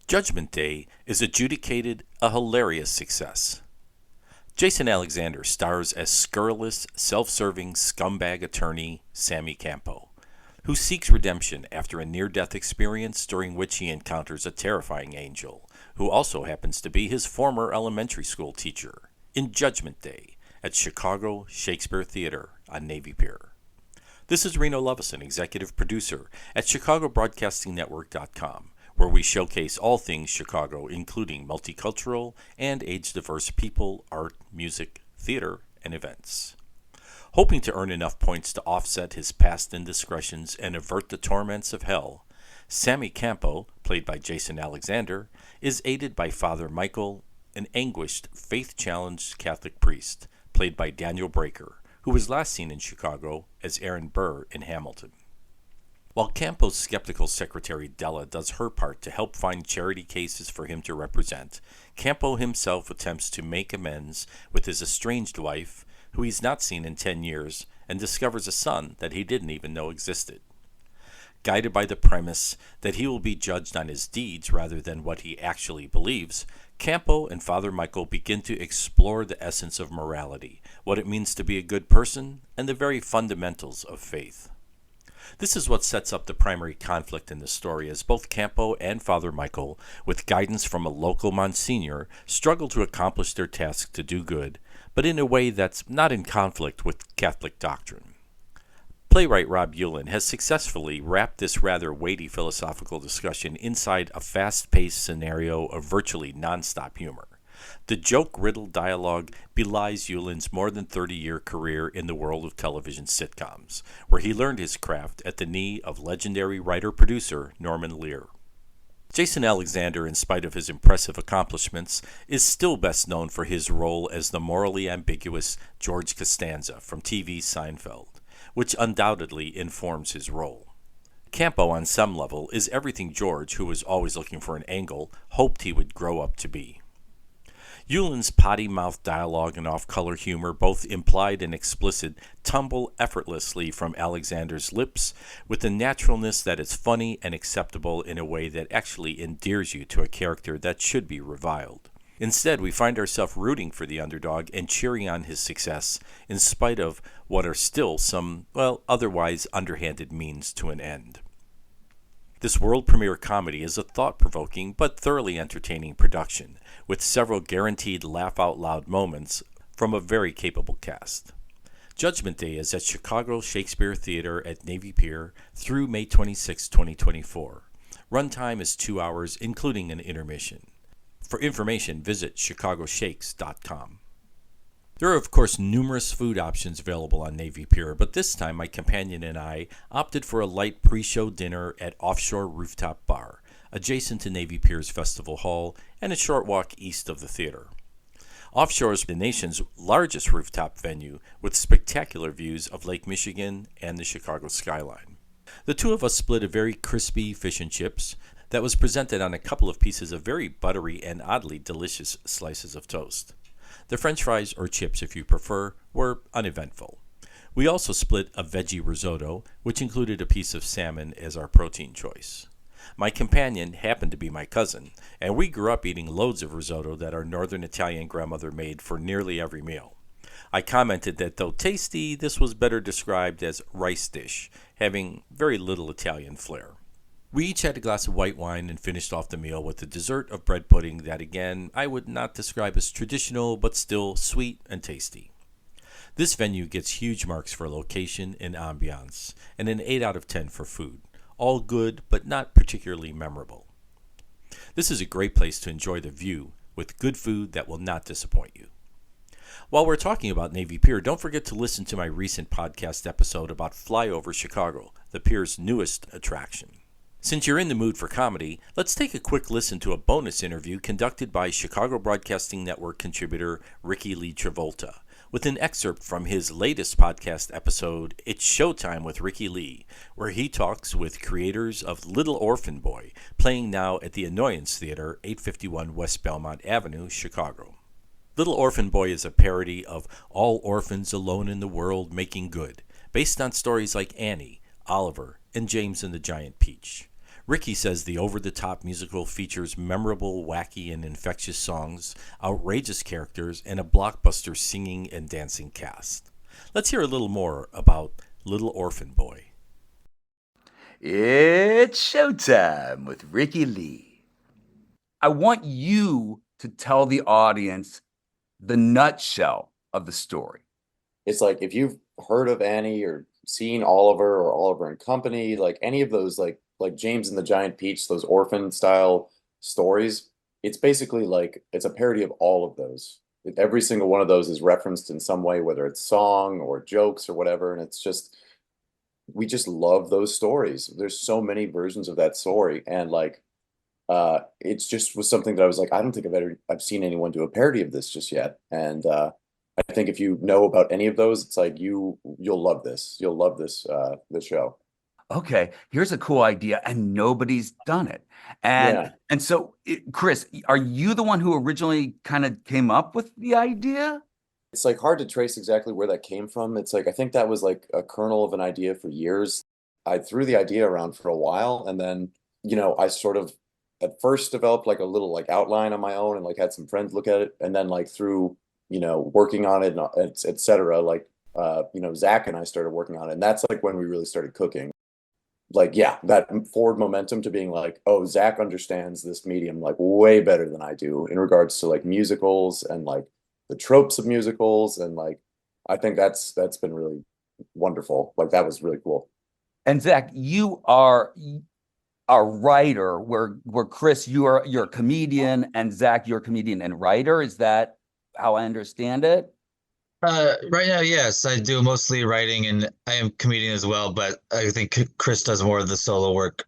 Judgment Day is adjudicated a hilarious success. Jason Alexander stars as scurrilous, self-serving scumbag attorney Sammy Campo, who seeks redemption after a near-death experience during which he encounters a terrifying angel, who also happens to be his former elementary school teacher, in Judgment Day at Chicago Shakespeare Theater on Navy Pier. This is Reno Lovison, executive producer at ChicagoBroadcastingNetwork.com, where we showcase all things Chicago, including multicultural and age-diverse people, art, music, theater, and events. Hoping to earn enough points to offset his past indiscretions and avert the torments of hell, Sammy Campo, played by Jason Alexander, is aided by Father Michael, an anguished, faith-challenged Catholic priest, played by Daniel Breaker, who was last seen in Chicago as Aaron Burr in Hamilton. While Campo's skeptical secretary Della does her part to help find charity cases for him to represent, Campo himself attempts to make amends with his estranged wife, who he's not seen in 10 years, and discovers a son that he didn't even know existed. Guided by the premise that he will be judged on his deeds rather than what he actually believes, Campo and Father Michael begin to explore the essence of morality, what it means to be a good person, and the very fundamentals of faith. This is what sets up the primary conflict in the story, as both Campo and Father Michael, with guidance from a local Monsignor, struggle to accomplish their task to do good, but in a way that's not in conflict with Catholic doctrine. Playwright Rob Ulin has successfully wrapped this rather weighty philosophical discussion inside a fast-paced scenario of virtually non-stop humor. The joke-riddled dialogue belies Ulin's more than 30-year career in the world of television sitcoms, where he learned his craft at the knee of legendary writer-producer Norman Lear. Jason Alexander, in spite of his impressive accomplishments, is still best known for his role as the morally ambiguous George Costanza from TV's Seinfeld, which undoubtedly informs his role. Campo, on some level, is everything George, who was always looking for an angle, hoped he would grow up to be. Ulin's potty-mouthed dialogue and off-color humor, both implied and explicit, tumble effortlessly from Alexander's lips with a naturalness that is funny and acceptable in a way that actually endears you to a character that should be reviled. Instead, we find ourselves rooting for the underdog and cheering on his success, in spite of what are still some, otherwise underhanded means to an end. This world premiere comedy is a thought-provoking but thoroughly entertaining production, with several guaranteed laugh-out-loud moments from a very capable cast. Judgment Day is at Chicago Shakespeare Theater at Navy Pier through May 26, 2024. Runtime is 2 hours, including an intermission. For information, visit chicagoshakes.com. There are, of course, numerous food options available on Navy Pier, but this time my companion and I opted for a light pre-show dinner at Offshore Rooftop Bar, adjacent to Navy Pier's Festival Hall and a short walk east of the theater. Offshore is the nation's largest rooftop venue, with spectacular views of Lake Michigan and the Chicago skyline. The two of us split a very crispy fish and chips that was presented on a couple of pieces of very buttery and oddly delicious slices of toast. The French fries, or chips if you prefer, were uneventful. We also split a veggie risotto, which included a piece of salmon as our protein choice. My companion happened to be my cousin, and we grew up eating loads of risotto that our northern Italian grandmother made for nearly every meal. I commented that though tasty, this was better described as rice dish, having very little Italian flair. We each had a glass of white wine and finished off the meal with a dessert of bread pudding that, again, I would not describe as traditional, but still sweet and tasty. This venue gets huge marks for location and ambiance, and an 8 out of 10 for food. All good, but not particularly memorable. This is a great place to enjoy the view, with good food that will not disappoint you. While we're talking about Navy Pier, don't forget to listen to my recent podcast episode about Flyover Chicago, the Pier's newest attraction. Since you're in the mood for comedy, let's take a quick listen to a bonus interview conducted by Chicago Broadcasting Network contributor Rikki Lee Travolta, with an excerpt from his latest podcast episode, It's Showtime with Rikki Lee, where he talks with creators of Little Orphan Boy, playing now at the Annoyance Theater, 851 West Belmont Avenue, Chicago. Little Orphan Boy is a parody of All Orphans Alone in the World Making Good, based on stories like Annie, Oliver, and James and the Giant Peach. Rikki says the over the top musical features memorable, wacky, and infectious songs, outrageous characters, and a blockbuster singing and dancing cast. Let's hear a little more about Little Orphan Boy. It's showtime with Rikki Lee. I want you to tell the audience the nutshell of the story. It's like if you've heard of Annie or seen Oliver or Oliver and Company, like any of those like James and the Giant Peach, those orphan style stories, it's basically like it's a parody of all of those. Every single one of those is referenced in some way, whether it's song or jokes or whatever, and it's just we just love those stories. There's so many versions of that story, and like it's just was something that I was like, I don't think I've seen anyone do a parody of this just yet. And I think if you know about any of those, it's like you'll love this. You'll love this show. Okay, here's a cool idea, and nobody's done it. And Yeah. and so, Chris, are you the one who originally kind of came up with the idea? It's like hard to trace exactly where that came from. It's like I think that was like a kernel of an idea for years. I threw the idea around for a while, and then, I sort of at first developed like a little like outline on my own and like had some friends look at it, and then like through, working on it and et cetera, like Zach and I started working on it, and that's like when we really started cooking. Like, yeah, that forward momentum to being like, oh, Zach understands this medium like way better than I do in regards to like musicals and like the tropes of musicals, and like I think that's been really wonderful. Like that was really cool. And Zach, you are a writer, where Chris, you're a comedian, and Zach, you're a comedian and writer. Is that how I understand it? Right now, yes, I do mostly writing and I am comedian as well, but I think Chris does more of the solo work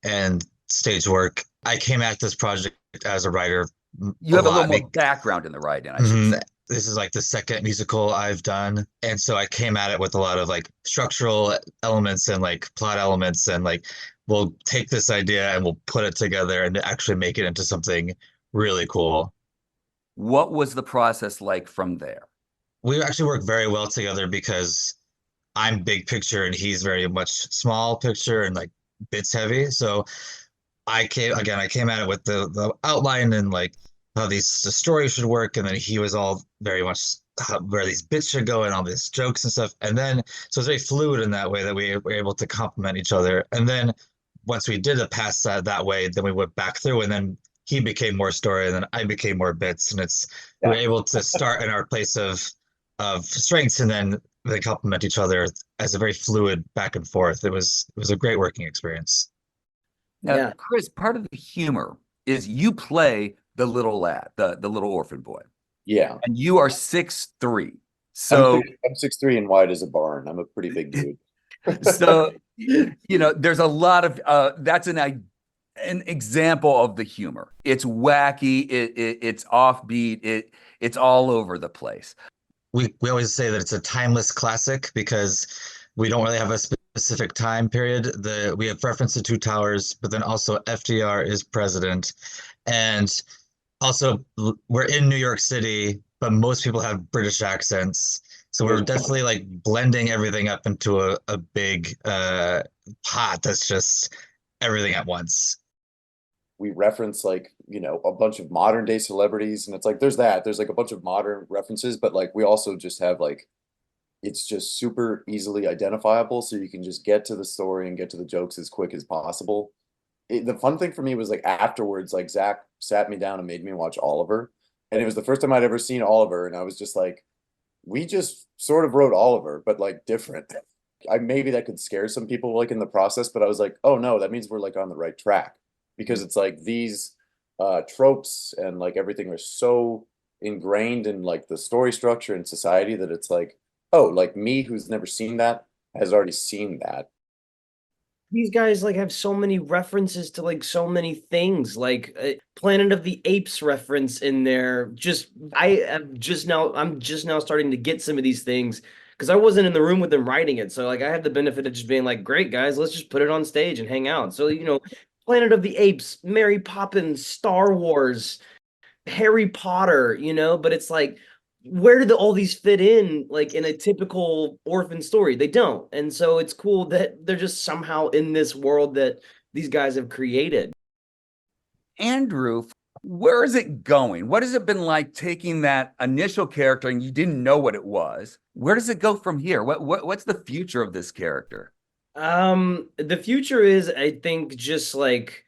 and stage work. I came at this project as a writer. You have a little more background in the writing, I should say. This is like the second musical I've done. And so I came at it with a lot of like structural elements and like plot elements, and like we'll take this idea and we'll put it together and actually make it into something really cool. What was the process like from there? We actually work very well together because I'm big picture and he's very much small picture and like bits heavy. So I came at it with the outline and like how the story should work, and then he was all very much where these bits should go and all these jokes and stuff. And then so it's very fluid in that way that we were able to complement each other. And then once we did it past that way, then we went back through, and then he became more story, and then I became more bits, and we were able to start in our place of strengths, and then they complement each other as a very fluid back and forth. It was a great working experience. Now, Chris, part of the humor is you play the little lad, the little orphan boy. Yeah. And you are 6'3". So I'm 6'3" and wide as a barn. I'm a pretty big dude. So there's a lot of that's an example of the humor. It's wacky, it's offbeat, it's all over the place. We always say that it's a timeless classic because we don't really have a specific time period. We have reference to Two Towers, but then also FDR is president. And also we're in New York City, but most people have British accents. So we're definitely like blending everything up into a big pot that's just everything at once. We reference like, a bunch of modern day celebrities, and it's like there's like a bunch of modern references, but like we also just have like it's just super easily identifiable, so you can just get to the story and get to the jokes as quick as possible. The fun thing for me was like afterwards, like Zach sat me down and made me watch Oliver, and it was the first time I'd ever seen Oliver, and I was just like, we just sort of wrote Oliver, but like different. Maybe that could scare some people like in the process, but I was like, oh no, that means we're like on the right track, because it's like these tropes and like everything are so ingrained in like the story structure and society that it's like, oh, like me who's never seen that has already seen that. These guys like have so many references to like so many things, like Planet of the Apes reference in there. I'm just now starting to get some of these things because I wasn't in the room with them writing it. So like I have the benefit of just being like, great guys, let's just put it on stage and hang out. So Planet of the Apes, Mary Poppins, Star Wars, Harry Potter, but it's like, where do all these fit in, like in a typical orphan story? They don't. And so it's cool that they're just somehow in this world that these guys have created. Andrew, where is it going? What has it been like taking that initial character and you didn't know what it was? Where does it go from here? What's the future of this character? The future is, I think, just like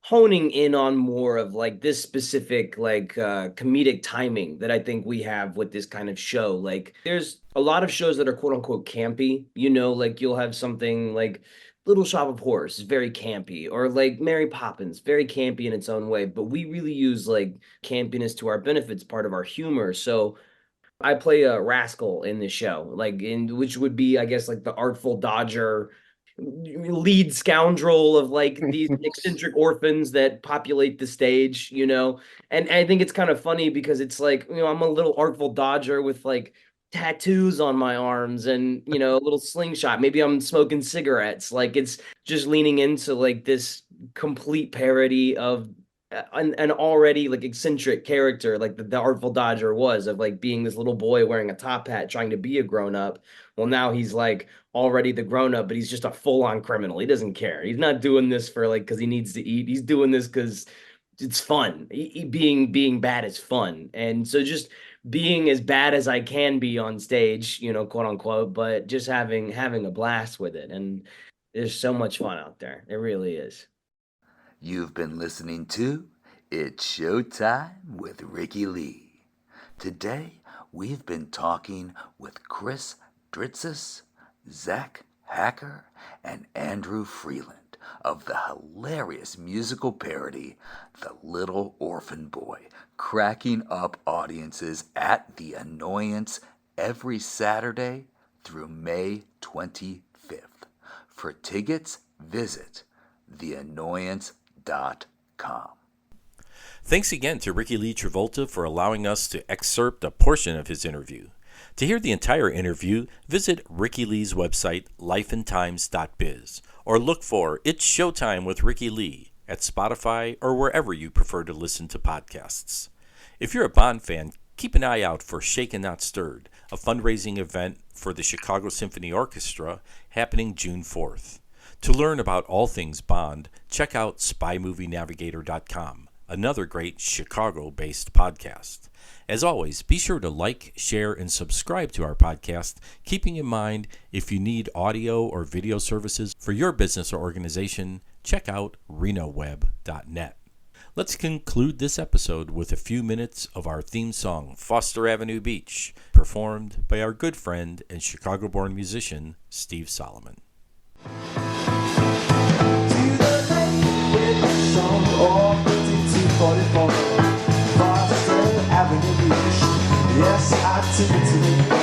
honing in on more of like this specific like comedic timing that I think we have with this kind of show. Like there's a lot of shows that are quote unquote campy, like you'll have something like Little Shop of Horrors is very campy, or like Mary Poppins, very campy in its own way, but we really use like campiness to our benefits, part of our humor. So I play a rascal in the show, like in which would be, I guess, like the artful dodger, lead scoundrel of like these eccentric orphans that populate the stage, And I think it's kind of funny because it's like, I'm a little artful dodger with like tattoos on my arms and, a little slingshot. Maybe I'm smoking cigarettes. Like it's just leaning into like this complete parody of an already like eccentric character like the Artful Dodger was, of like being this little boy wearing a top hat trying to be a grown-up. Well, now he's like already the grown-up, but he's just a full-on criminal. He doesn't care. He's not doing this for like because he needs to eat. He's doing this because it's fun. Being bad is fun. And so just being as bad as I can be on stage, quote unquote, but just having a blast with it. And there's so much fun out there. It really is. You've been listening to It's Showtime with Rikki Lee. Today, we've been talking with Chris Dritzis, Zach Hacker, and Andrew Freeland of the hilarious musical parody, The Little Orphan Boy, cracking up audiences at The Annoyance every Saturday through May 25th. For tickets, visit theannoyance.com. Thanks again to Rikki Lee Travolta for allowing us to excerpt a portion of his interview. To hear the entire interview, visit Rikki Lee's website, lifeandtimes.biz, or look for It's Showtime with Rikki Lee at Spotify or wherever you prefer to listen to podcasts. If you're a Bond fan, keep an eye out for Shaken Not Stirred, a fundraising event for the Chicago Symphony Orchestra happening June 4th. To learn about all things Bond, check out SpyMovieNavigator.com, another great Chicago-based podcast. As always, be sure to like, share, and subscribe to our podcast, keeping in mind if you need audio or video services for your business or organization, check out renoweb.net. Let's conclude this episode with a few minutes of our theme song, Foster Avenue Beach, performed by our good friend and Chicago-born musician, Steve Solomon. Foster Avenue Beach. Yes, I took it to me.